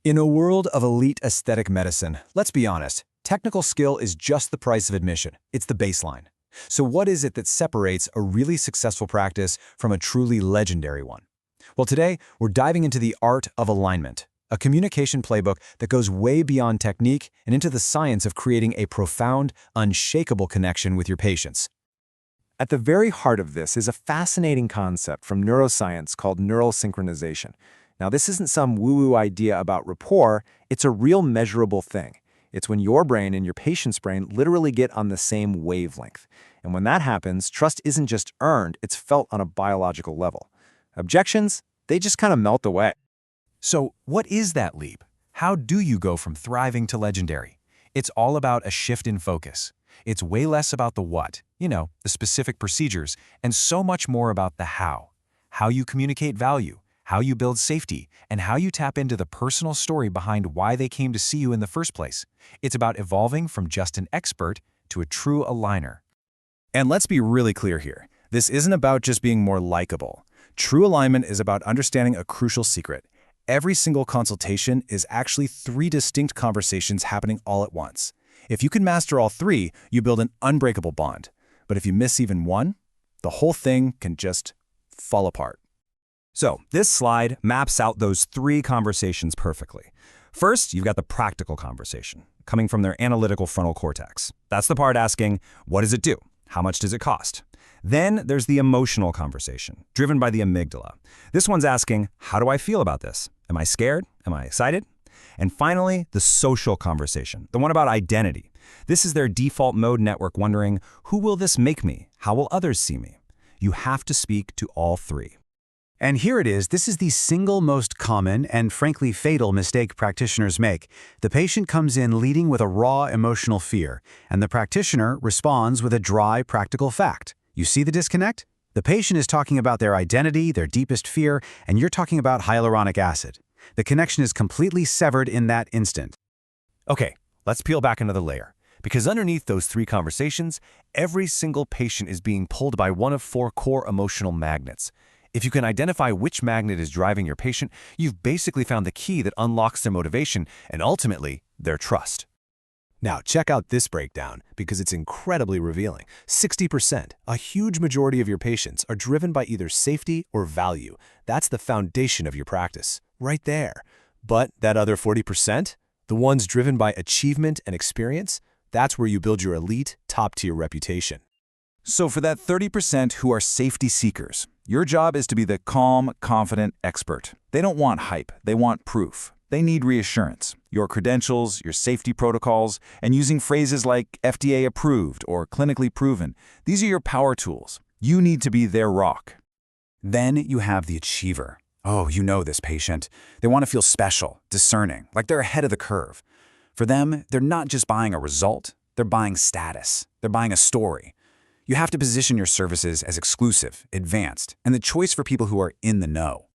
In a world of elite aesthetic medicine, let's be honest, technical skill is just the price of admission. It's the baseline. So what is it that separates a really successful practice from a truly legendary one? Well, today, we're diving into the art of alignment, a communication playbook that goes way beyond technique and into the science of creating a profound, unshakable connection with your patients. At the very heart of this is a fascinating concept from neuroscience called neural synchronization. Now, this isn't some woo-woo idea about rapport, it's a real measurable thing. It's when your brain and your patient's brain literally get on the same wavelength. And when that happens, trust isn't just earned, it's felt on a biological level. Objections, they just kind of melt away. So, what is that leap? How do you go from thriving to legendary? It's all about a shift in focus. It's way less about the what, the specific procedures, and so much more about the how. How you communicate value, how you build safety, and how you tap into the personal story behind why they came to see you in the first place. It's about evolving from just an expert to a true aligner. And let's be really clear here. This isn't about just being more likable. True alignment is about understanding a crucial secret. Every single consultation is actually 3 distinct conversations happening all at once. If you can master all 3, you build an unbreakable bond. But if you miss even one, the whole thing can just fall apart. So, this slide maps out those 3 conversations perfectly. First, you've got the practical conversation, coming from their analytical frontal cortex. That's the part asking, what does it do? How much does it cost? Then there's the emotional conversation, driven by the amygdala. This one's asking, how do I feel about this? Am I scared? Am I excited? And finally, the social conversation, the one about identity. This is their default mode network wondering, who will this make me? How will others see me? You have to speak to all 3. And here it is, this is the single most common and frankly fatal mistake practitioners make. The patient comes in leading with a raw emotional fear, and the practitioner responds with a dry practical fact. You see the disconnect? The patient is talking about their identity, their deepest fear, and you're talking about hyaluronic acid. The connection is completely severed in that instant. Okay, let's peel back another layer. Because underneath those 3 conversations, every single patient is being pulled by one of 4 core emotional magnets. If you can identify which magnet is driving your patient, you've basically found the key that unlocks their motivation and ultimately, their trust. Now, check out this breakdown because it's incredibly revealing. 60%, a huge majority of your patients, are driven by either safety or value. That's the foundation of your practice, right there. But that other 40%, the ones driven by achievement and experience, that's where you build your elite, top-tier reputation. So for that 30% who are safety seekers, your job is to be the calm, confident expert. They don't want hype, they want proof. They need reassurance, your credentials, your safety protocols, and using phrases like FDA approved or clinically proven. These are your power tools. You need to be their rock. Then you have the achiever. Oh, you know this patient. They want to feel special, discerning, like they're ahead of the curve. For them, they're not just buying a result, they're buying status. They're buying a story. You have to position your services as exclusive, advanced, and the choice for people who are in the know.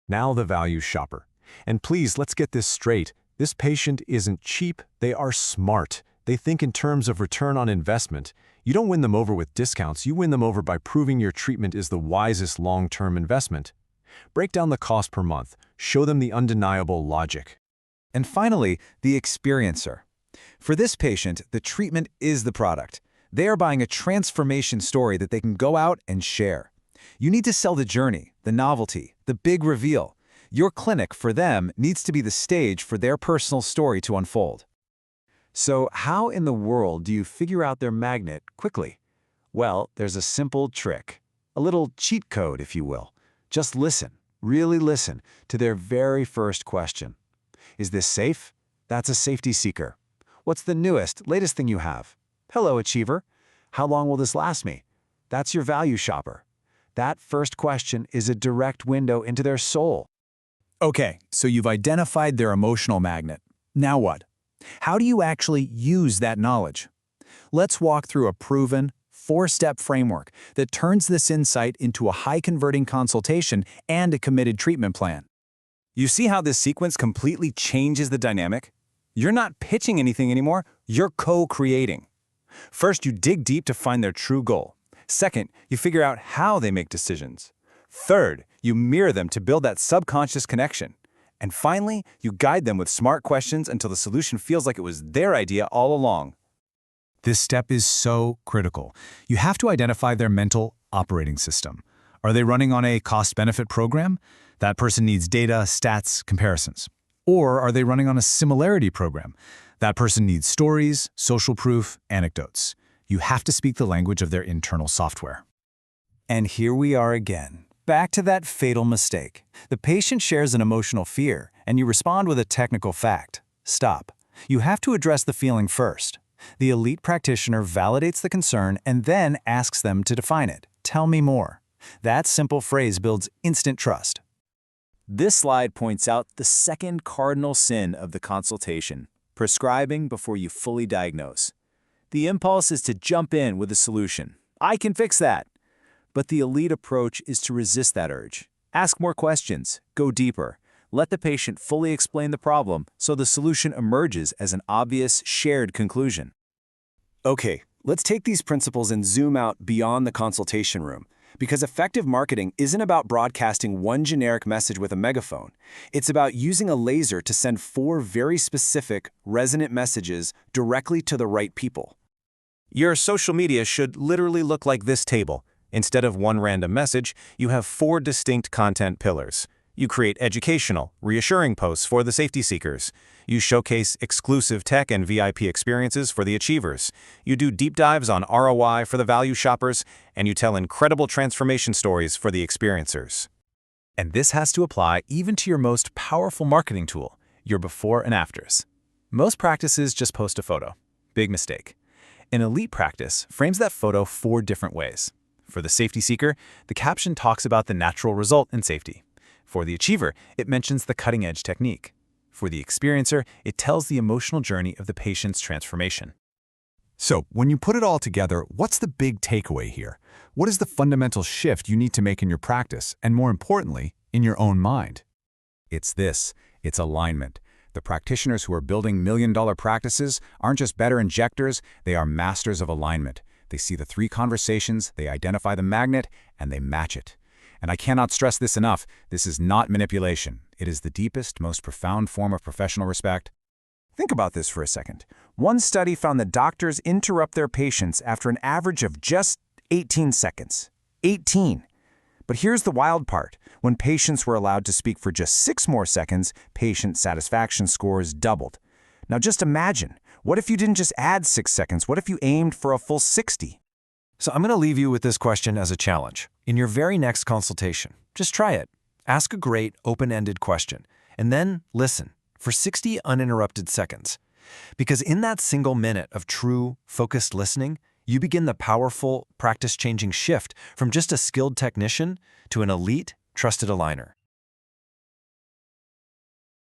Now the value shopper. And please, let's get this straight. This patient isn't cheap, they are smart. They think in terms of return on investment. You don't win them over with discounts, you win them over by proving your treatment is the wisest long-term investment. Break down the cost per month, show them the undeniable logic. And finally, the experiencer. For this patient, the treatment is the product. They are buying a transformation story that they can go out and share. You need to sell the journey, the novelty, the big reveal. Your clinic, for them, needs to be the stage for their personal story to unfold. So how in the world do you figure out their magnet quickly? Well, there's a simple trick. A little cheat code, if you will. Just listen, really listen, to their very first question. Is this safe? That's a safety seeker. What's the newest, latest thing you have? Hello, achiever. How long will this last me? That's your value shopper. That first question is a direct window into their soul. Okay, so you've identified their emotional magnet. Now what? How do you actually use that knowledge? Let's walk through a proven, 4-step framework that turns this insight into a high-converting consultation and a committed treatment plan. You see how this sequence completely changes the dynamic? You're not pitching anything anymore, you're co-creating. First, you dig deep to find their true goal. Second, you figure out how they make decisions. Third, you mirror them to build that subconscious connection. And finally, you guide them with smart questions until the solution feels like it was their idea all along. This step is so critical. You have to identify their mental operating system. Are they running on a cost-benefit program? That person needs data, stats, comparisons. Or are they running on a similarity program? That person needs stories, social proof, anecdotes. You have to speak the language of their internal software. And here we are again. Back to that fatal mistake. The patient shares an emotional fear, and you respond with a technical fact. Stop. You have to address the feeling first. The elite practitioner validates the concern and then asks them to define it. Tell me more. That simple phrase builds instant trust. This slide points out the second cardinal sin of the consultation: prescribing before you fully diagnose. The impulse is to jump in with a solution. I can fix that. But the elite approach is to resist that urge. Ask more questions. Go deeper. Let the patient fully explain the problem so the solution emerges as an obvious, shared conclusion. Okay, let's take these principles and zoom out beyond the consultation room. Because effective marketing isn't about broadcasting one generic message with a megaphone. It's about using a laser to send 4 very specific, resonant messages directly to the right people. Your social media should literally look like this table. Instead of one random message, you have 4 distinct content pillars. You create educational, reassuring posts for the safety seekers. You showcase exclusive tech and VIP experiences for the achievers. You do deep dives on ROI for the value shoppers, and you tell incredible transformation stories for the experiencers. And this has to apply even to your most powerful marketing tool, your before and afters. Most practices just post a photo. Big mistake. An elite practice frames that photo 4 different ways. For the safety seeker, the caption talks about the natural result in safety. For the achiever, it mentions the cutting-edge technique. For the experiencer, it tells the emotional journey of the patient's transformation. So, when you put it all together, what's the big takeaway here? What is the fundamental shift you need to make in your practice, and more importantly, in your own mind? It's this. It's alignment. The practitioners who are building million-dollar practices aren't just better injectors, they are masters of alignment. They see the 3 conversations, they identify the magnet, and they match it. And I cannot stress this enough, this is not manipulation. It is the deepest, most profound form of professional respect. Think about this for a second. One study found that doctors interrupt their patients after an average of just 18 seconds. 18! But here's the wild part. When patients were allowed to speak for just 6 more seconds, patient satisfaction scores doubled. Now just imagine, what if you didn't just add 6 seconds? What if you aimed for a full 60? So I'm going to leave you with this question as a challenge. In your very next consultation, just try it. Ask a great, open-ended question, and then listen for 60 uninterrupted seconds. Because in that single minute of true, focused listening, you begin the powerful, practice-changing shift from just a skilled technician to an elite, trusted aligner.